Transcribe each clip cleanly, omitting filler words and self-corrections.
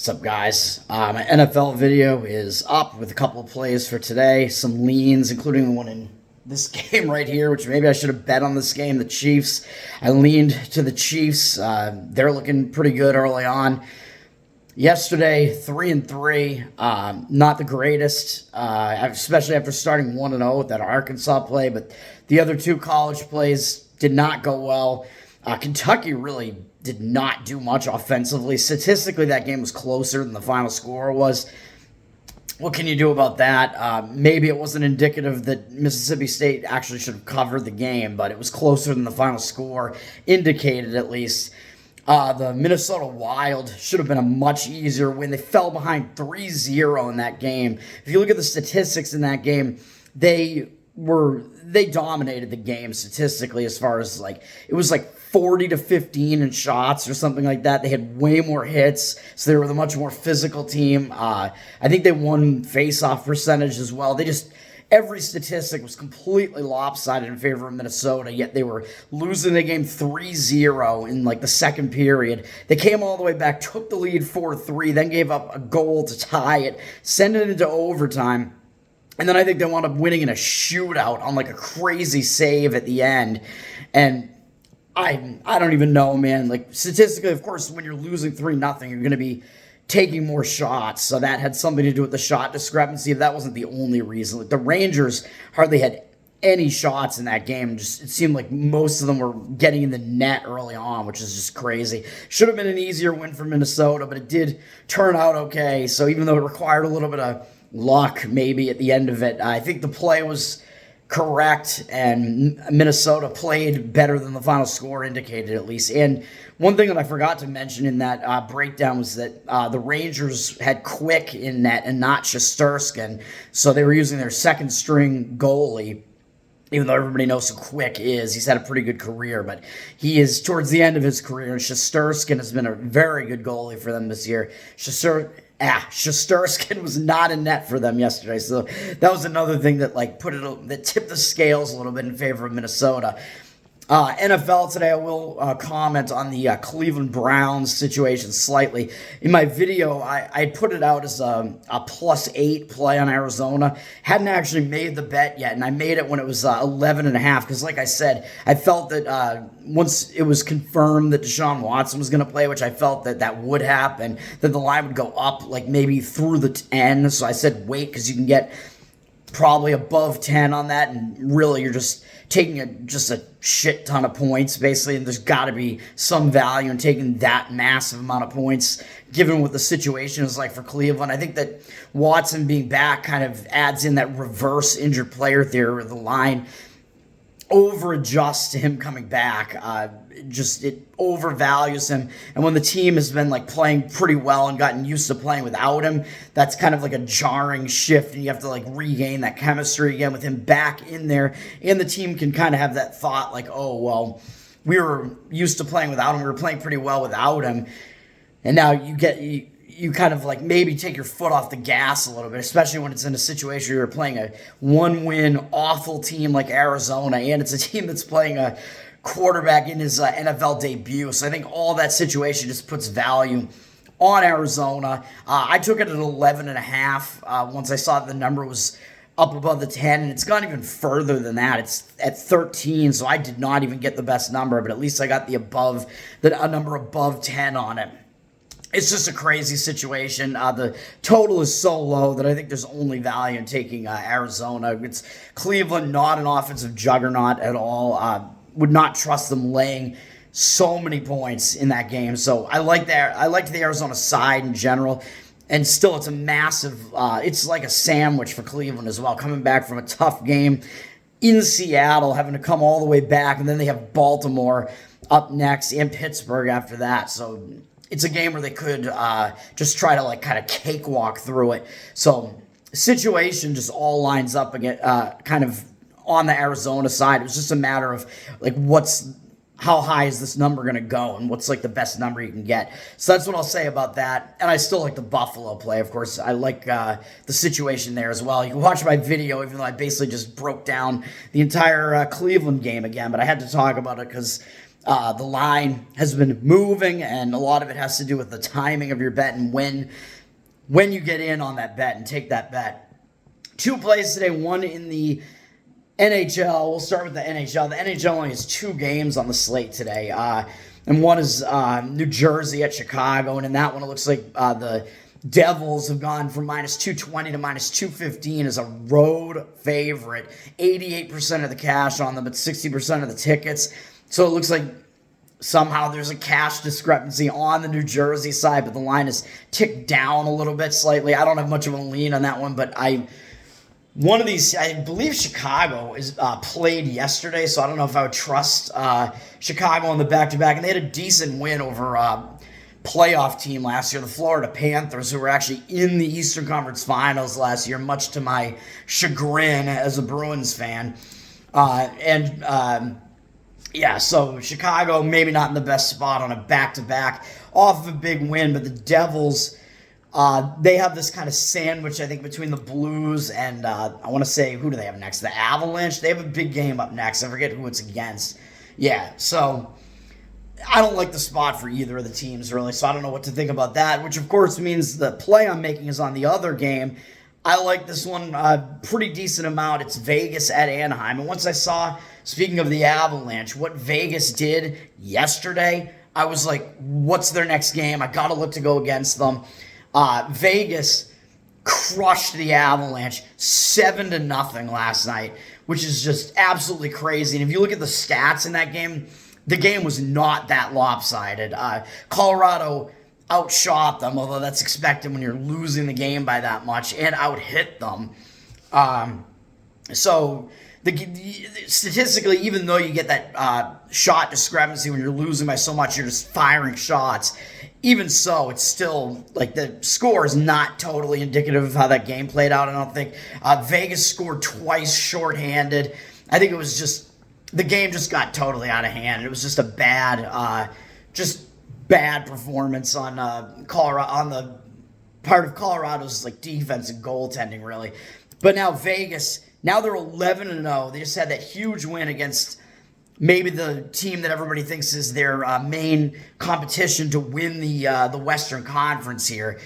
What's up, guys? My NFL video is up with a couple of plays for today. Some leans, including the one in this game right here, which maybe I should have bet on this game. The Chiefs. I leaned to the Chiefs. They're looking pretty good early on. Yesterday, 3-3. Not the greatest, especially after starting 1-0 with that Arkansas play. But the other two college plays did not go well. Kentucky really did not do much offensively. Statistically, that game was closer than the final score was. What can you do about that? Maybe it wasn't indicative that Mississippi State actually should have covered the game, but it was closer than the final score indicated, at least. The Minnesota Wild should have been a much easier win. They fell behind 3-0 in that game. If you look at the statistics in that game, they dominated the game statistically, as far as it was 40-15 in shots or something like that. They had way more hits, so they were the much more physical team. I think they won face-off percentage as well. Every statistic was completely lopsided in favor of Minnesota, yet they were losing the game 3-0 in the second period. They came all the way back, took the lead 4-3, then gave up a goal to tie it, send it into overtime. And then I think they wound up winning in a shootout on a crazy save at the end. And I don't even know, man. Statistically, of course, when you're losing 3-0, you're going to be taking more shots. So that had something to do with the shot discrepancy. That wasn't the only reason. The Rangers hardly had any shots in that game. It seemed like most of them were getting in the net early on, which is just crazy. Should have been an easier win for Minnesota, but it did turn out okay. So even though it required a little bit of luck maybe at the end of it, I think the play was correct, and Minnesota played better than the final score indicated, at least. And one thing that I forgot to mention in that breakdown was that the Rangers had Quick in net and not Shesterkin, so they were using their second-string goalie. Even though everybody knows who Quick is, he's had a pretty good career, but he is towards the end of his career, and Shesterkin has been a very good goalie for them this year. Shesterkin was not in net for them yesterday, so that was another thing that that tipped the scales a little bit in favor of Minnesota. NFL today, I will comment on the Cleveland Browns situation slightly. In my video, I put it out as a +8 play on Arizona. Hadn't actually made the bet yet, and I made it when it was 11.5, because like I said, I felt that once it was confirmed that Deshaun Watson was going to play, which I felt that would happen, that the line would go up maybe through the 10. So I said wait, because you can get probably above 10 on that, and really you're just taking a shit ton of points, basically, and there's got to be some value in taking that massive amount of points, given what the situation is like for Cleveland. I think that Watson being back kind of adds in that reverse injured player theory where the line over-adjusts to him coming back. It overvalues him. And when the team has been playing pretty well and gotten used to playing without him, that's kind of a jarring shift, and you have to regain that chemistry again with him back in there. And the team can kind of have that thought oh, well, we were used to playing without him. We were playing pretty well without him. And now you kind of maybe take your foot off the gas a little bit, especially when it's in a situation where you're playing a one-win awful team like Arizona, and it's a team that's playing a quarterback in his NFL debut. So I think all that situation just puts value on Arizona. I took it at 11.5 once I saw the number was up above the 10, and it's gone even further than that. It's at 13, so I did not even get the best number, but at least I got a number above 10 on it. It's just a crazy situation. The total is so low that I think there's only value in taking Arizona. It's Cleveland, not an offensive juggernaut at all. Would not trust them laying so many points in that game. So I liked the Arizona side in general. And still, it's a massive, it's like a sandwich for Cleveland as well, coming back from a tough game in Seattle, having to come all the way back, and then they have Baltimore up next and Pittsburgh after that. So it's a game where they could just try to kind of cakewalk through it. So situation just all lines up again, kind of on the Arizona side. It was just a matter of how high is this number going to go, and what's the best number you can get. So that's what I'll say about that. And I still like the Buffalo play, of course. I like the situation there as well. You can watch my video, even though I basically just broke down the entire Cleveland game again, but I had to talk about it because The line has been moving, and a lot of it has to do with the timing of your bet and when you get in on that bet and take that bet. 2 plays today, one in the NHL. We'll start with the NHL. The NHL only has 2 games on the slate today, and one is New Jersey at Chicago, and in that one it looks like the Devils have gone from -220 to -215 as a road favorite. 88% of the cash on them, but 60% of the tickets. So it looks like somehow there's a cash discrepancy on the New Jersey side, but the line is ticked down a little bit slightly. I don't have much of a lean on that one, but one of these, I believe Chicago is played yesterday, so I don't know if I would trust Chicago on the back-to-back. And they had a decent win over playoff team last year, the Florida Panthers, who were actually in the Eastern Conference Finals last year, much to my chagrin as a Bruins fan. So Chicago maybe not in the best spot on a back-to-back off of a big win, but the Devils, they have this kind of sandwich, I think, between the Blues and, I want to say, who do they have next? The Avalanche? They have a big game up next. I forget who it's against. Yeah, so I don't like the spot for either of the teams, really, so I don't know what to think about that, which, of course, means the play I'm making is on the other game. I like this one a pretty decent amount. It's Vegas at Anaheim. And once I saw, speaking of the Avalanche, what Vegas did yesterday, I was like, what's their next game? I got to look to go against them. Vegas crushed the Avalanche 7-0 last night, which is just absolutely crazy. And if you look at the stats in that game, the game was not that lopsided. Colorado outshot them, although that's expected when you're losing the game by that much, and outhit them. So statistically, even though you get that shot discrepancy when you're losing by so much, you're just firing shots. Even so, it's still, like, the score is not totally indicative of how that game played out, I don't think. Vegas scored twice shorthanded. I think it was just, the game just got totally out of hand. It was just a bad performance on Colorado, on the part of Colorado's, like, defense and goaltending, really. But now Vegas, now they're 11-0. They just had that huge win against maybe the team that everybody thinks is their main competition to win the Western Conference here,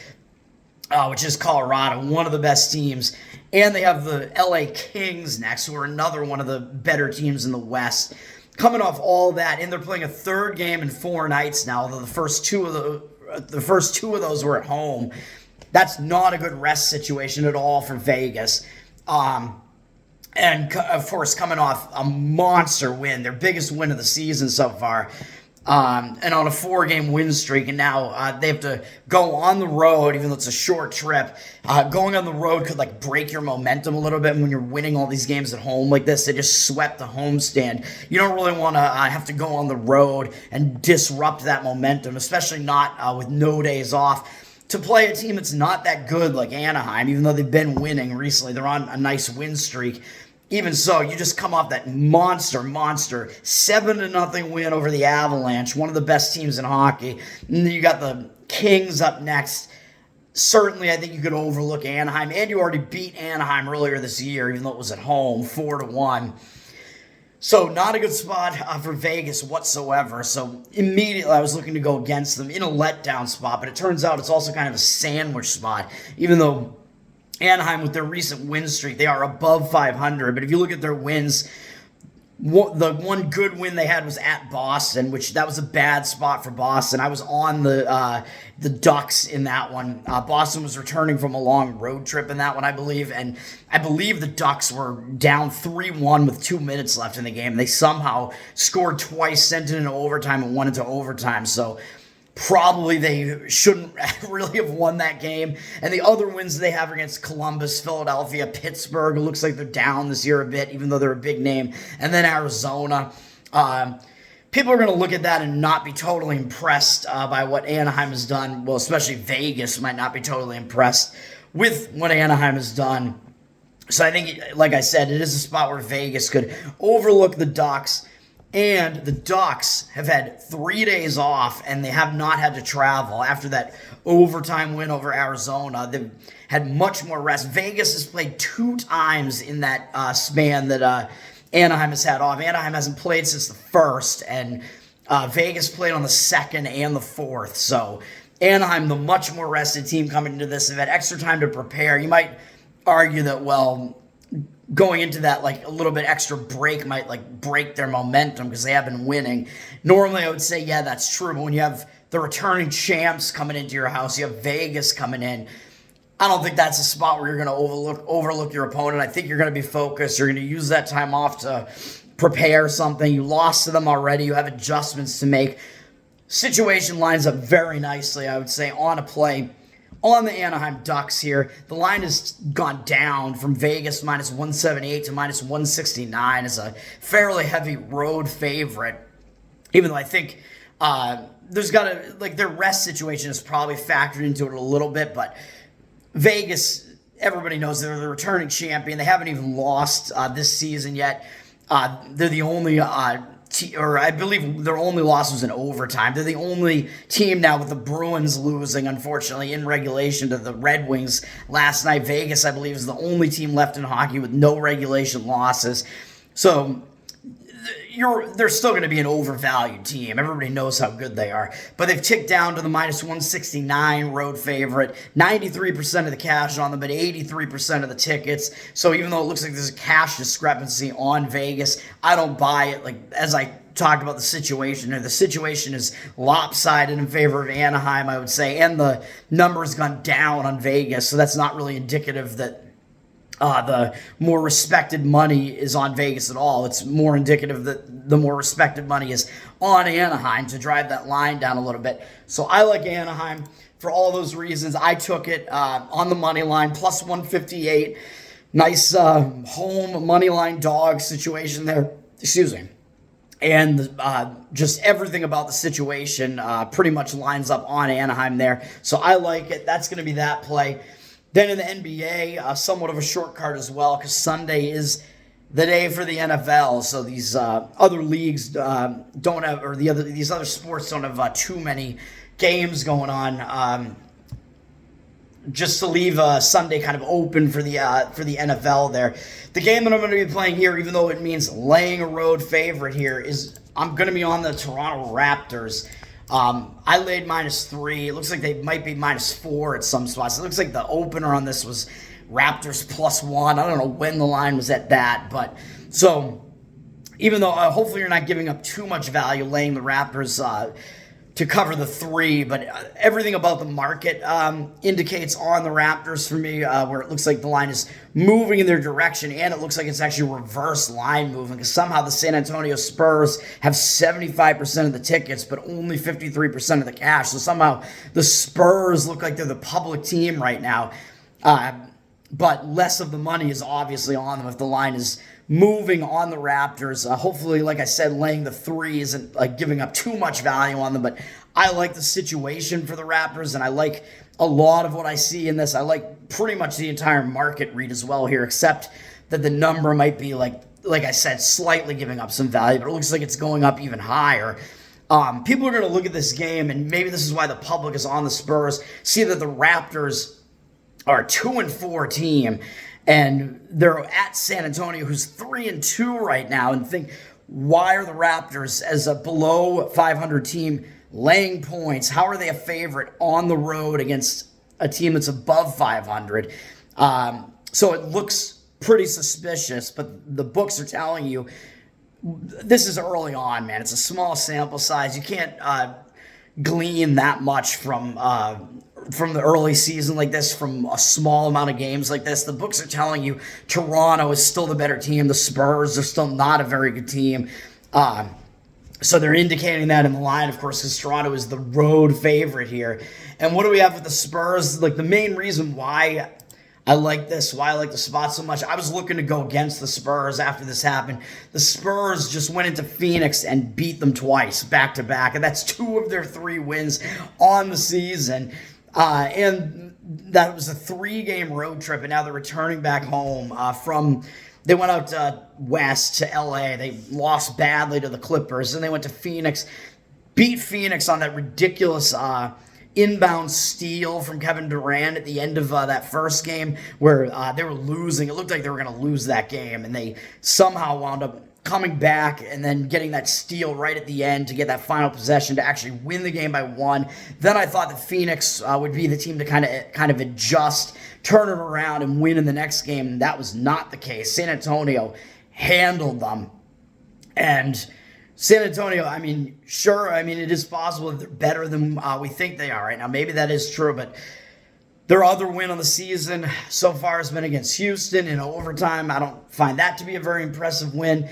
which is Colorado, one of the best teams. And they have the LA Kings next, who are another one of the better teams in the West. Coming off all that, and they're playing a third game in 4 nights now, although the first two of those were at home. That's not a good rest situation at all for Vegas. And, of course, coming off a monster win, their biggest win of the season so far, and on a 4-game win streak, and now they have to go on the road, even though it's a short trip. Going on the road could, like, break your momentum a little bit when you're winning all these games at home like this. They just swept the homestand. You don't really want to have to go on the road and disrupt that momentum, especially not with no days off, to play a team that's not that good like Anaheim, even though they've been winning recently. They're on a nice win streak. Even so, you just come off that monster 7-0 win over the Avalanche, one of the best teams in hockey. And then you got the Kings up next. Certainly, I think you could overlook Anaheim, and you already beat Anaheim earlier this year, even though it was at home, 4-1. So not a good spot for Vegas whatsoever. So immediately I was looking to go against them in a letdown spot, but it turns out it's also kind of a sandwich spot, even though Anaheim, with their recent win streak, they are above 500. But if you look at their wins, the one good win they had was at Boston, which that was a bad spot for Boston. I was on the Ducks in that one. Boston was returning from a long road trip in that one, I believe. And I believe the Ducks were down 3-1 with 2 minutes left in the game. They somehow scored twice, sent it into overtime, and won into overtime. So probably they shouldn't really have won that game. And the other wins they have are against Columbus, Philadelphia, Pittsburgh. It looks like they're down this year a bit, even though they're a big name. And then Arizona. People are going to look at that and not be totally impressed by what Anaheim has done. Well, especially Vegas might not be totally impressed with what Anaheim has done. So I think, like I said, it is a spot where Vegas could overlook the Ducks. And the Ducks have had 3 days off, and they have not had to travel after that overtime win over Arizona. They've had much more rest. Vegas has played 2 times in that span that Anaheim has had off. Anaheim hasn't played since the 1st, and Vegas played on the 2nd and the 4th. So Anaheim, the much more rested team coming into this, have had extra time to prepare. You might argue that, well, going into that, like, a little bit extra break might, like, break their momentum because they have been winning. Normally, I would say, yeah, that's true. But when you have the returning champs coming into your house, you have Vegas coming in, I don't think that's a spot where you're going to overlook your opponent. I think you're going to be focused. You're going to use that time off to prepare something. You lost to them already. You have adjustments to make. Situation lines up very nicely, I would say, on a play on the Anaheim Ducks here. The line has gone down from Vegas minus 178 to minus 169 as a fairly heavy road favorite, even though I think there's got to, like, their rest situation is probably factored into it a little bit, but Vegas, everybody knows they're the returning champion. They haven't even lost this season yet. They're the only or I believe their only loss was in overtime. They're the only team now with the Bruins losing, unfortunately, in regulation to the Red Wings last night. Vegas, I believe, is the only team left in hockey with no regulation losses. So they're still going to be an overvalued team. Everybody knows how good they are. But they've ticked down to the minus 169 road favorite. 93% of the cash on them, but 83% of the tickets. So even though it looks like there's a cash discrepancy on Vegas, I don't buy it. Like, as I talked about the situation, the situation is lopsided in favor of Anaheim, I would say, and the number's gone down on Vegas. So that's not really indicative that the more respected money is on Vegas at all. It's more indicative that the more respected money is on Anaheim to drive that line down a little bit. So I like Anaheim for all those reasons. I took it on the money line, plus 158. Nice home money line dog situation there. Excuse me. And just everything about the situation pretty much lines up on Anaheim there. So I like it. That's going to be that play. Then in the NBA, somewhat of a short card as well, because Sunday is the day for the NFL. So these other leagues don't have, or these other sports don't have too many games going on. Just to leave Sunday kind of open for the NFL there. The game that I'm going to be playing here, even though it means laying a road favorite here, is I'm going to be on the Toronto Raptors. I laid -3. It looks like they might be -4 at some spots. It looks like the opener on this was Raptors +1. I don't know when the line was at that, but so even though hopefully you're not giving up too much value laying the Raptors to cover the 3, but everything about the market indicates on the Raptors for me, where it looks like the line is moving in their direction, and it looks like it's actually reverse line movement, because somehow the San Antonio Spurs have 75% of the tickets, but only 53% of the cash. So somehow the Spurs look like they're the public team right now, but less of the money is obviously on them if the line is moving on the Raptors. Hopefully, like I said, laying the 3 isn't like giving up too much value on them, but I like the situation for the Raptors, and I like a lot of what I see in this. I like pretty much the entire market read as well here, except that the number might be, like I said, slightly giving up some value, but it looks like it's going up even higher. People are going to look at this game, and maybe this is why the public is on the Spurs, see that the Raptors are a 2-4 team, and they're at San Antonio, who's 3-2 right now, and think, why are the Raptors, as a below 500 team, laying points? How are they a favorite on the road against a team that's above 500? So it looks pretty suspicious, but the books are telling you this is early on, man. It's a small sample size. You can't glean that much from the early season like this, from a small amount of games like this. The books are telling you Toronto is still the better team. The Spurs are still not a very good team. So they're indicating that in the line, of course, because Toronto is the road favorite here. And what do we have with the Spurs? Like, the main reason why I like this, why I like the spot so much, I was looking to go against the Spurs after this happened. The Spurs just went into Phoenix and beat them twice, back-to-back, and that's 2 of their 3 wins on the season. And that was a 3-game road trip, and now they're returning back home they went out west to L.A. They lost badly to the Clippers, and they went to Phoenix, beat Phoenix on that ridiculous inbound steal from Kevin Durant at the end of that first game where they were losing. It looked like they were going to lose that game, and they somehow wound up coming back and then getting that steal right at the end to get that final possession to actually win the game by 1. Then I thought that Phoenix would be the team to kind of adjust, turn it around, and win in the next game. That was not the case. San Antonio handled them. And San Antonio, I mean, sure, I mean, it is possible that they're better than we think they are right now. Maybe that is true, but their other win on the season so far has been against Houston in overtime. I don't find that to be a very impressive win.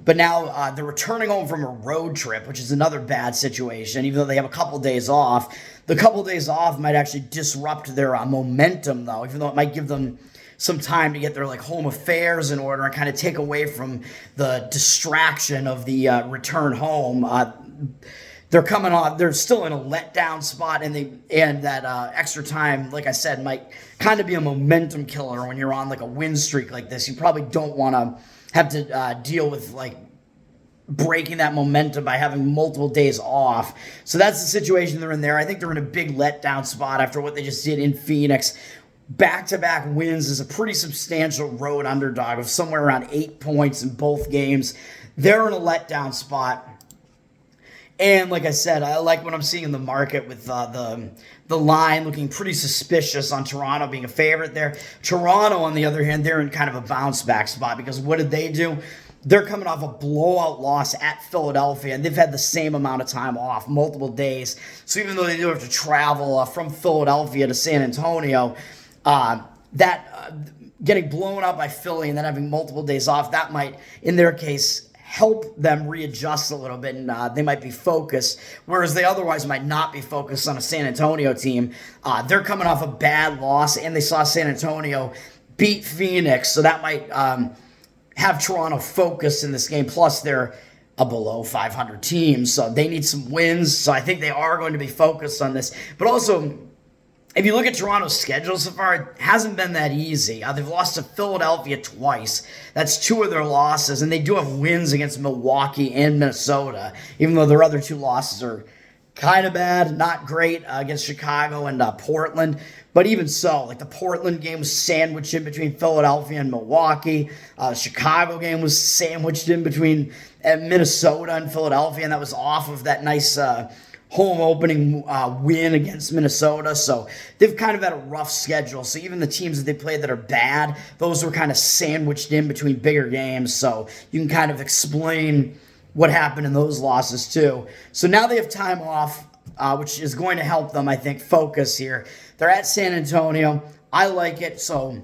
But now they're returning home from a road trip, which is another bad situation, even though they have a couple days off. The couple days off might actually disrupt their momentum, though, even though it might give them some time to get their home affairs in order and kind of take away from the distraction of the return home. They're coming off. They're still in a letdown spot, and that extra time, like I said, might kind of be a momentum killer when you're on a win streak like this. You probably don't want to have to deal with breaking that momentum by having multiple days off. So that's the situation they're in there. I think they're in a big letdown spot after what they just did in Phoenix. Back-to-back wins is a pretty substantial road underdog of somewhere around 8 points in both games. They're in a letdown spot. And like I said, I like what I'm seeing in the market with the line looking pretty suspicious on Toronto being a favorite there. Toronto, on the other hand, they're in kind of a bounce-back spot because what did they do? They're coming off a blowout loss at Philadelphia, and they've had the same amount of time off, multiple days. So even though they do have to travel from Philadelphia to San Antonio, getting blown out by Philly and then having multiple days off, that might, in their case, help them readjust a little bit, and they might be focused, whereas they otherwise might not be focused on a San Antonio team. They're coming off a bad loss, and they saw San Antonio beat Phoenix, so that might have Toronto focused in this game. Plus, they're a below 500 team, so they need some wins, so I think they are going to be focused on this. But also, if you look at Toronto's schedule so far, it hasn't been that easy. They've lost to Philadelphia twice. That's 2 of their losses, and they do have wins against Milwaukee and Minnesota, even though their other 2 losses are kind of bad, not great, against Chicago and Portland. But even so, the Portland game was sandwiched in between Philadelphia and Milwaukee. The Chicago game was sandwiched in between Minnesota and Philadelphia, and that was off of that nice home opening win against Minnesota. So they've kind of had a rough schedule. So even the teams that they played that are bad, those were kind of sandwiched in between bigger games. So you can kind of explain what happened in those losses too. So now they have time off, which is going to help them, I think, focus here. They're at San Antonio. I like it, so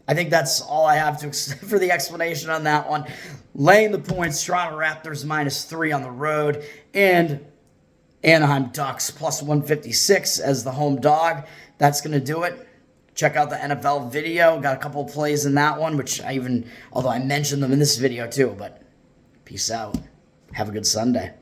I think that's all I have to for the explanation on that one. Laying the points, Toronto Raptors -3 on the road, and Anaheim Ducks plus 156 as the home dog. That's going to do it. Check out the NFL video. Got a couple of plays in that one, which although I mentioned them in this video too, but peace out. Have a good Sunday.